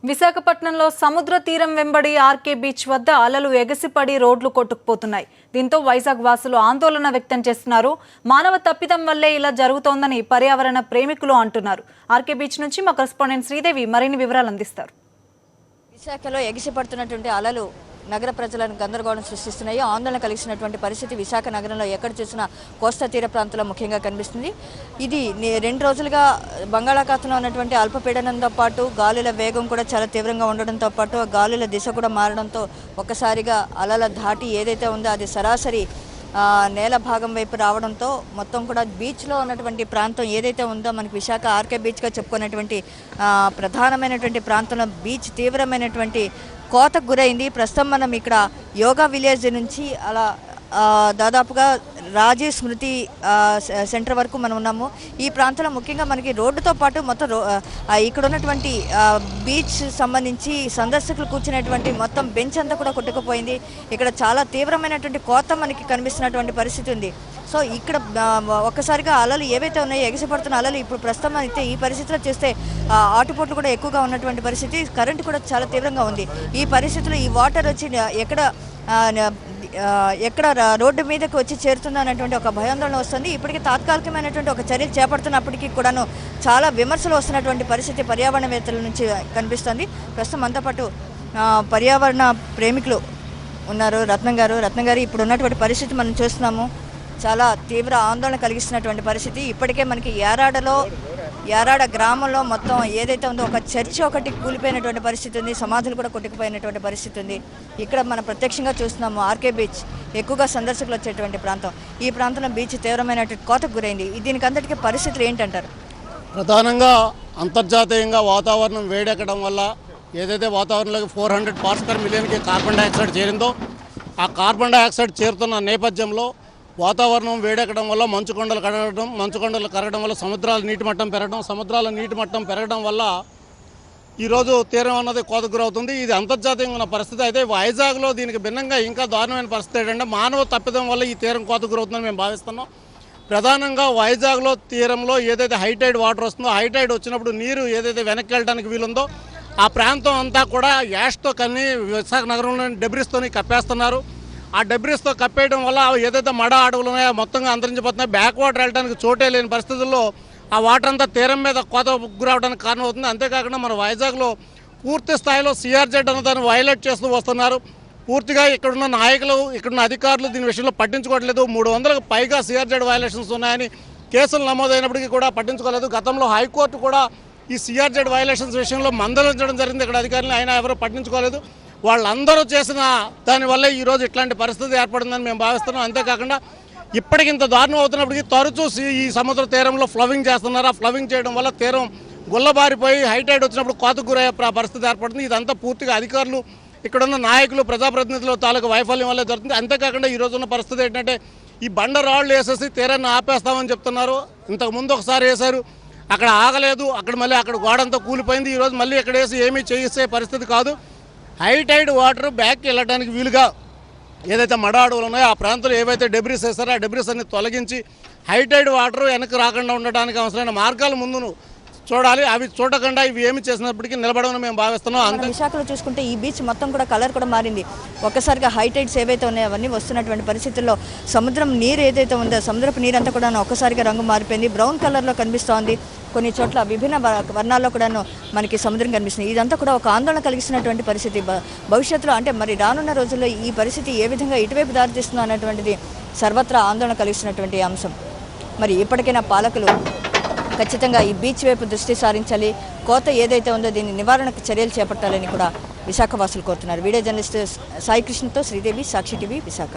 విశాఖపట్నంలో సముద్ర తీరం వెంబడి ఆర్కే బీచ్ వద్ద అలలు ఎగసిపడి రోడ్లు కొట్టుకుపోతున్నాయి. దీంతో వైజాగ్ వాసులు ఆందోళన వ్యక్తం చేస్తున్నారు. మానవ తప్పిదం వల్లే ఇలా జరుగుతోందని పర్యావరణ ప్రేమికులు అంటున్నారు. ఆర్కే బీచ్ నుంచి మా కరెస్పాండెంట్ శ్రీదేవి మరిన్ని వివరాలు అందిస్తారు. విశాఖలో ఎగిసిపడుతున్నటువంటి అలలు నగర ప్రజలను గందరగోళం సృష్టిస్తున్నాయి. ఆందోళన కలిగిస్తున్నటువంటి పరిస్థితి విశాఖ నగరంలో ఎక్కడ చూసినా కోస్తా తీర ప్రాంతంలో ముఖ్యంగా కనిపిస్తుంది. ఇది 2 రోజులుగా బంగాళాఖాతంలో ఉన్నటువంటి అల్పపీడనంతో పాటు గాలుల వేగం కూడా చాలా తీవ్రంగా ఉండడంతో పాటు గాలుల దిశ కూడా మారడంతో ఒక్కసారిగా అలల ధాటి ఏదైతే ఉందో అది సరాసరి నేల భాగం వైపు రావడంతో మొత్తం కూడా బీచ్లో ఉన్నటువంటి ప్రాంతం ఏదైతే ఉందో మనకి విశాఖ ఆర్కే బీచ్గా చెప్పుకున్నటువంటి ప్రధానమైనటువంటి ప్రాంతంలో బీచ్ తీవ్రమైనటువంటి కోతకు గురైంది. ప్రస్తుతం మనం ఇక్కడ యోగా విలేజ్ నుంచి అలా దాదాపుగా రాజీవ్ స్మృతి సెంటర్ వరకు మనం ఉన్నాము. ఈ ప్రాంతంలో ముఖ్యంగా మనకి రోడ్డుతో పాటు మొత్తం ఇక్కడ ఉన్నటువంటి బీచ్ సంబంధించి సందర్శకులు కూర్చునేటువంటి మొత్తం బెంచ్ అంతా కూడా కొట్టుకుపోయింది. ఇక్కడ చాలా తీవ్రమైనటువంటి కోత మనకి కనిపిస్తున్నటువంటి పరిస్థితి ఉంది. సో ఇక్కడ ఒక్కసారిగా అలలు ఏవైతే ఉన్నాయో ఎగసిపడుతున్న అలలు ఇప్పుడు ప్రస్తుతం అయితే ఈ పరిస్థితిలో చూస్తే ఆటుపోట్లు కూడా ఎక్కువగా ఉన్నటువంటి పరిస్థితి. కరెంటు కూడా చాలా తీవ్రంగా ఉంది. ఈ పరిస్థితిలో ఈ వాటర్ వచ్చి ఎక్కడ రోడ్డు మీదకి వచ్చి చేరుతుందో అనేటువంటి ఒక భయాందోళన వస్తుంది. ఇప్పటికీ తాత్కాలికమైనటువంటి ఒక చర్యలు చేపడుతున్నప్పటికీ కూడాను చాలా విమర్శలు వస్తున్నటువంటి పరిస్థితి పర్యావరణవేత్తల నుంచి కనిపిస్తుంది. ప్రస్తుతం అంతా పాటు పర్యావరణ ప్రేమికులు ఉన్నారు. రత్నం గారు ఇప్పుడు ఉన్నటువంటి పరిస్థితి మనం చూస్తున్నాము. చాలా తీవ్ర ఆందోళన కలిగిస్తున్నటువంటి పరిస్థితి. ఇప్పటికే మనకి యారాడ గ్రామంలో మొత్తం ఏదైతే ఉందో ఒక చర్చి ఒకటి కూలిపోయినటువంటి పరిస్థితి ఉంది. సమాధులు కూడా కొట్టుకుపోయినటువంటి పరిస్థితి ఉంది. ఇక్కడ మనం ప్రత్యక్షంగా చూస్తున్నాము ఆర్కే బీచ్ ఎక్కువగా సందర్శకులు వచ్చేటువంటి ప్రాంతం. ఈ ప్రాంతంలో బీచ్ తీవ్రమైనటువంటి కోతకు గురైంది. దీనికంతటికీ పరిస్థితులు ఏంటంటారు? ప్రధానంగా అంతర్జాతీయంగా వాతావరణం వేడెక్కడం వల్ల ఏదైతే వాతావరణంలోకి 400 పార్ట్స్ పర్ మిలియన్కి కార్బన్ డైఆక్సైడ్ చేరిందో ఆ కార్బన్ డైఆక్సైడ్ చేరుతున్న నేపథ్యంలో వాతావరణం వేడెక్కడం వల్ల మంచుకొండలు కరగడం వల్ల సముద్రాల నీటి మట్టం పెరగడం వల్ల ఈరోజు తీరం అన్నది కోతకు గురవుతుంది. ఇది అంతర్జాతీయంగా ఉన్న పరిస్థితి. అయితే వైజాగ్లో దీనికి భిన్నంగా ఇంకా దారుణమైన పరిస్థితి ఏంటంటే మానవ తప్పిదం వల్ల ఈ తీరం కోతకు గురవుతుందని మేము భావిస్తున్నాం. ప్రధానంగా వైజాగ్లో తీరంలో ఏదైతే హైటైడ్ వాటర్ వస్తుందో హైటైడ్ వచ్చినప్పుడు నీరు ఏదైతే వెనక్కి వెళ్ళడానికి వీలుందో ఆ ప్రాంతం అంతా కూడా యాష్తో విశాఖ నగరంలోని డెబ్రిస్తోని కప్పేస్తున్నారు. ఆ డెబ్రిస్తో కప్పేయడం వల్ల ఏదైతే మడ అడవులు ఉన్నాయో మొత్తంగా అంతరించిపోతున్నాయి. బ్యాక్ వాటర్ వెళ్ళడానికి చోటే లేని పరిస్థితుల్లో ఆ వాటర్ అంతా తీరం మీద కోత గురవడానికి కారణం అవుతుంది. అంతేకాకుండా మన వైజాగ్లో పూర్తి స్థాయిలో సిఆర్జెడ్ అన్నదాన్ని వైలేట్ చేస్తూ వస్తున్నారు. పూర్తిగా ఇక్కడున్న నాయకులు ఇక్కడున్న అధికారులు దీని విషయంలో పట్టించుకోవట్లేదు. 300కు పైగా సిఆర్జెడ్ వైలేషన్స్ ఉన్నాయని కేసులు నమోదైనప్పటికీ కూడా పట్టించుకోలేదు. గతంలో హైకోర్టు కూడా ఈ సిఆర్జెడ్ వైలేషన్స్ విషయంలో మందలించడం జరిగింది ఇక్కడ అధికారులు. అయినా ఎవరూ పట్టించుకోలేదు. వాళ్ళందరూ చేసిన దానివల్ల ఈరోజు ఇట్లాంటి పరిస్థితి ఏర్పడిందని మేము భావిస్తున్నాం. అంతేకాకుండా ఇప్పటికింత దారుణం అవుతున్నప్పటికీ తరచూ ఈ సముద్ర తీరంలో ఫ్లవింగ్ చేస్తున్నారు. ఆ ఫ్లవింగ్ చేయడం వల్ల తీరం గుల్లబారిపోయి హైటైడ్ వచ్చినప్పుడు కోతకు గురయ్యే పరిస్థితి ఏర్పడుతుంది. ఇదంతా పూర్తిగా అధికారులు ఇక్కడున్న నాయకులు ప్రజాప్రతినిధుల తాలూకు వైఫల్యం వల్లే జరుగుతుంది. అంతేకాకుండా ఈరోజు ఉన్న పరిస్థితి ఏంటంటే ఈ బండ రాళ్ళు వేసేసి తీరాన్ని ఆపేస్తామని చెప్తున్నారు. ఇంతకుముందు ఒకసారి వేశారు, అక్కడ ఆగలేదు. మళ్ళీ అక్కడ గోడంతా కూలిపోయింది. ఈరోజు మళ్ళీ ఇక్కడ వేసి ఏమీ చేసే పరిస్థితి కాదు. హైటైడ్ వాటర్ బ్యాక్కి వెళ్ళడానికి వీలుగా ఏదైతే మడ అడవులు ఉన్నాయో ఆ ప్రాంతంలో ఏవైతే డెబ్రిస్ వేస్తారో ఆ డెబ్రిస్ అన్ని తొలగించి హైటైడ్ వాటర్ వెనక్కి రాకుండా ఉండడానికి అవసరమైన మార్గాలు ముందును చూడాలి. అవి చూడకుండా ఇవి ఏమి చేసినప్పటికీ నిలబడమని మేము భావిస్తున్నాం. విశాఖలో చూసుకుంటే ఈ బీచ్ మొత్తం కూడా కలర్ కూడా మారింది. ఒక్కసారిగా హైటైడ్స్ ఏవైతే ఉన్నాయో అవన్నీ వస్తున్నటువంటి పరిస్థితుల్లో సముద్రం నీరు ఏదైతే ఉందో సముద్రపు నీరు అంతా కూడా ఒక్కసారిగా రంగు మారిపోయింది. బ్రౌన్ కలర్లో కనిపిస్తోంది. కొన్ని చోట్ల విభిన్న వర్ణాల్లో కూడాను మనకి సముద్రం కనిపిస్తుంది. ఇదంతా కూడా ఒక ఆందోళన కలిగిస్తున్నటువంటి పరిస్థితి. భవిష్యత్తులో అంటే మరి రానున్న రోజుల్లో ఈ పరిస్థితి ఏ విధంగా ఇటువైపు దారితీస్తుందో అనేటువంటిది సర్వత్రా ఆందోళన కలిగిస్తున్నటువంటి అంశం. మరి ఇప్పటికైనా పాలకులు ఖచ్చితంగా ఈ బీచ్ వైపు దృష్టి సారించాలి. కోత ఏదైతే ఉందో దీన్ని నివారణకు చర్యలు చేపట్టాలని కూడా విశాఖ వాసులు కోరుతున్నారు. వీడియో జర్నలిస్ట్ సాయి కృష్ణతో శ్రీదేవి, సాక్షి టీవీ, విశాఖ.